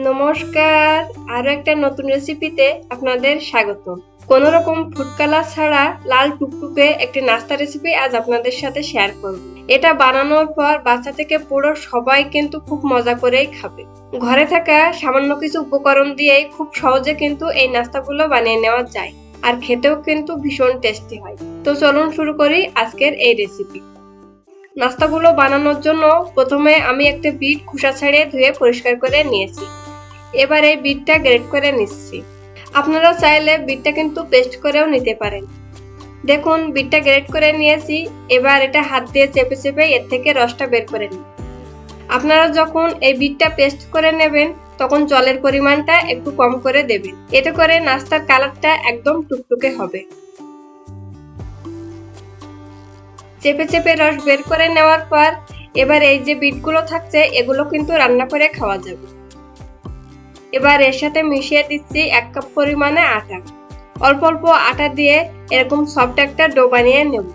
নমস্কার, আরো একটা নতুন রেসিপিতে আপনাদের স্বাগত। কোন রকম ফুড কালার ছাড়া লাল টুকটুকে একটি নাস্তা রেসিপি আজ আপনাদের সাথে শেয়ার করব। এটা বানানোর পর বাচ্চা থেকে পুরো সবাই কিন্তু খুব মজা করেই খাবে। ঘরে থাকা সামান্য কিছু উপকরণ দিয়েই খুব সহজে কিন্তু এই নাস্তাগুলো বানিয়ে নেওয়া যায়, আর খেতেও কিন্তু ভীষণ টেস্টি হয়। তো চলুন শুরু করি আজকের এই রেসিপি। নাস্তাগুলো বানানোর জন্য প্রথমে আমি একটা বিট খোসা ছাড়িয়ে ধুয়ে পরিষ্কার করে নিয়েছি। এবার এই বিটটা গ্রেট করে নিচ্ছি। আপনারা চাইলে বিটটা কিন্তু পেস্ট করেও নিতে পারেন। দেখুন বিটটা গ্রেট করে নিয়েছি। এবার এটা হাত দিয়ে চেপে চেপে এর থেকে রসটা বের করে নিন। আপনারা যখন এই বিটটা পেস্ট করে নেবেন তখন জলের পরিমাণটা একটু কম করে দেবেন, এতে করে নাস্তার কালারটা একদম টুকটুকে হবে। চেপে চেপে রস বের করে নেওয়ার পর এবার এই যে বিটগুলো থাকছে এগুলো কিন্তু রান্না করে খাওয়া যাবে। এবার এর সাথে মিশিয়ে দিচ্ছি 1 কাপ পরিমাণে আটা। অল্প অল্প আটা দিয়ে এরকম সফট একটা ডো বানিয়ে নেব।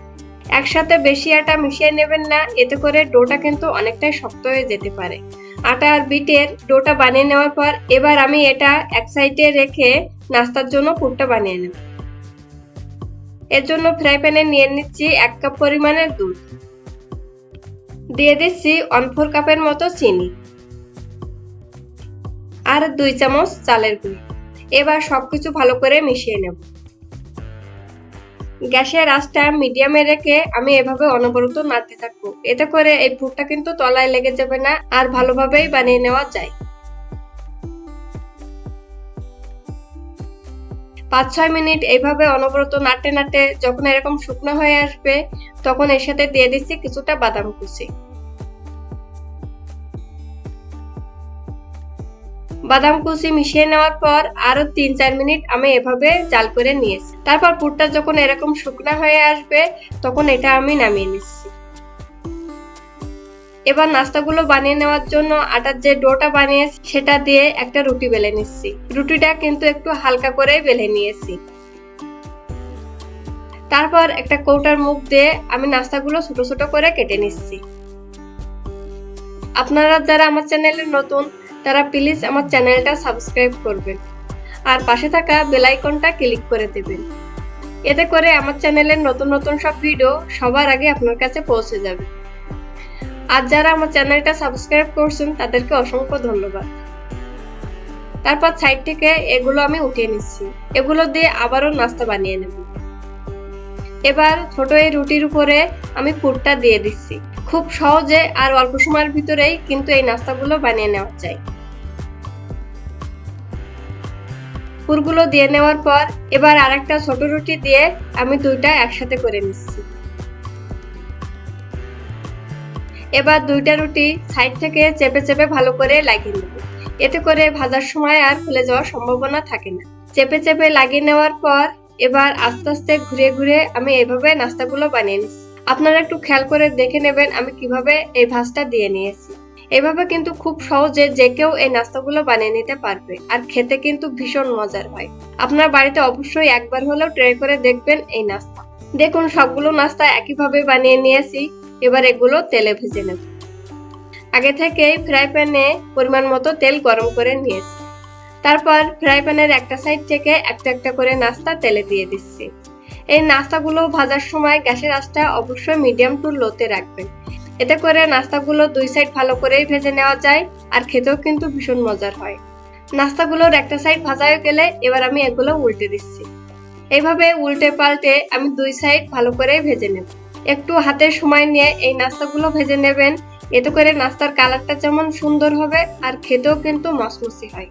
একসাথে বেশি আটা মিশিয়ে নেবেন না, এতে করে ডোটা কিন্তু অনেকটাই শক্ত হয়ে যেতে পারে। আটা আর বিটের ডোটা বানিয়ে নেওয়ার পর এবার আমি এটা এক সাইডে রেখে নাস্তার জন্য পুরটা বানিয়ে নেব। এর জন্য ফ্রাই প্যানে নিয়ে নিচ্ছি 1 কাপ পরিমাণের দুধ, দিয়ে দিচ্ছি 1/4 কাপের মতো চিনি আর 2 চামচ চালের গুঁড়ো। এবার সবকিছু ভালো করে মিশিয়ে নেব। গ্যাসের আঁচটা মিডিয়ামে রেখে আমি এভাবে অনবরত নাড়তে থাকবো, এতে করে এই পুরটা কিন্তু তলায় লেগে যাবে না আর ভালোভাবেই বানিয়ে নেওয়া যায়। 5-6 মিনিট এইভাবে অনবরত নাড়তে নাড়তে যখন এরকম শুকনো হয়ে আসবে তখন এর সাথে দিয়ে দিচ্ছি কিছুটা বাদাম কুচি। বাদাম কুচি মিশিয়ে নেওয়ার পর আরো 3-4 মিনিট আমি এভাবে জাল করে নিয়েছি। তারপর পুরটা যখন এরকম শুকনো হয়ে আসবে তখন এটা আমি নামিয়ে নিচ্ছি। এবার নাস্তাগুলো বানিয়ে নেওয়ার জন্য আটার যে ডোটা বানিয়েছি সেটা দিয়ে একটা রুটি বেলে নিচ্ছি। রুটিটা কিন্তু একটু হালকা করে বেলে নিয়েছি। তারপর একটা কৌটার মুখ দিয়ে আমি নাস্তাগুলো ছোট ছোট করে কেটে নিচ্ছি। আপনারা যারা আমার চ্যানেলে নতুন তারা প্লিজ আমার চ্যানেলটা সাবস্ক্রাইব করবেন আর পাশে থাকা বেল আইকনটা ক্লিক করে দেবেন, এতে করে আমার চ্যানেলের নতুন নতুন সব ভিডিও সবার আগে আপনার কাছে পৌঁছে যাবে। আর যারা আমার চ্যানেলটা সাবস্ক্রাইব করছেন তাদেরকে অসংখ্য ধন্যবাদ। তারপর সাইড থেকে এগুলো আমি উঠিয়ে নিচ্ছি। এগুলো দিয়ে আবারও নাস্তা বানিয়ে নেব। এবার ছোট এই রুটির উপরে আমি পুরটা দিয়ে দিচ্ছি। খুব সহজে আর অল্প সময়ের ভিতরেই কিন্তু এই নাস্তাগুলো বানিয়ে নেওয়া যায়। পুরগুলো দিয়ে নেওয়ার পর এবার আরেকটা ছোট রুটি দিয়ে আমি দুইটা একসাথে করে নিচ্ছি। এবার দুইটা রুটি সাইড থেকে চেপে চেপে ভালো করে লাগিয়ে নেব, এতে করে ভাজার সময় আর ফুলে যাওয়ার সম্ভাবনা থাকে না। চেপে চেপে লাগিয়ে নেওয়ার পর এবার আস্তে আস্তে ঘুরে ঘুরে আমি এইভাবে নাস্তাগুলো বানিয়ে নিচ্ছি। আপনারা একটু খেয়াল করে দেখে নেবেন আমি কিভাবে এই ভাঁজটা দিয়ে নিয়েছি। এভাবে কিন্তু খুব সহজে যে কেউ এই নাস্তাগুলো বানিয়ে নিতে পারবে, আর খেতে কিন্তু ভীষণ মজার হয়। আপনার বাড়িতে অবশ্যই একবার হলেও ট্রাই করে দেখবেন এই নাস্তা। দেখুন সবগুলো নাস্তা একইভাবে বানিয়ে নিয়েছি। এবার এগুলো তেলে ভেজে নেব। আগে থেকে ফ্রাই প্যানে পরিমাণ মতো তেল গরম করে নিয়েছি। তারপর ফ্রাই প্যানের একটা সাইড থেকে একটা একটা করে নাস্তা তেলে দিয়ে দিচ্ছি। এই নাস্তাগুলো ভাজার সময় গ্যাসের আঁচটা অবশ্যই মিডিয়াম টু লোতে রাখবেন, এতে করে নাস্তাগুলো দুই সাইড ভালো করেই ভেজে নেওয়া যায় আর খেতেও কিন্তু ভীষণ মজার হয়। নাস্তাগুলোর একটা সাইড ভাজা হয়ে গেলে এবার আমি এগুলো উল্টে দিচ্ছি। এইভাবে উল্টে পাল্টে আমি দুই সাইড ভালো করে ভেজে নেব। একটু হাতে সময় নিয়ে এই নাস্তাগুলো ভেজে নেবেন, এতে করে নাস্তার কালারটা যেমন সুন্দর হবে আর খেতেও কিন্তু মচমচে হয়।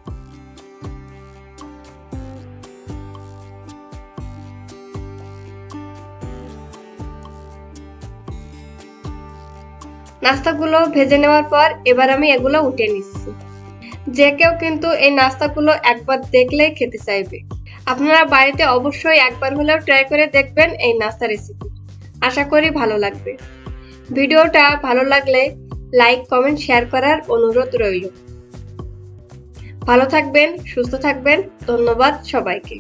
নাস্তাগুলো ভেজে নেওয়ার পর এবার আমি এগুলো উঠিয়ে নিচ্ছি। যে কেউ কিন্তু এই নাস্তাগুলো একবার দেখলেই খেতে চাইবে। আপনারা বাড়িতে অবশ্যই একবার হলেও ট্রাই করে দেখবেন এই নাস্তা রেসিপি। আশা করি ভালো লাগবে। ভিডিওটা ভালো লাগলে লাইক কমেন্ট শেয়ার করার অনুরোধ রইল। ভালো থাকবেন, সুস্থ থাকবেন। ধন্যবাদ সবাইকে।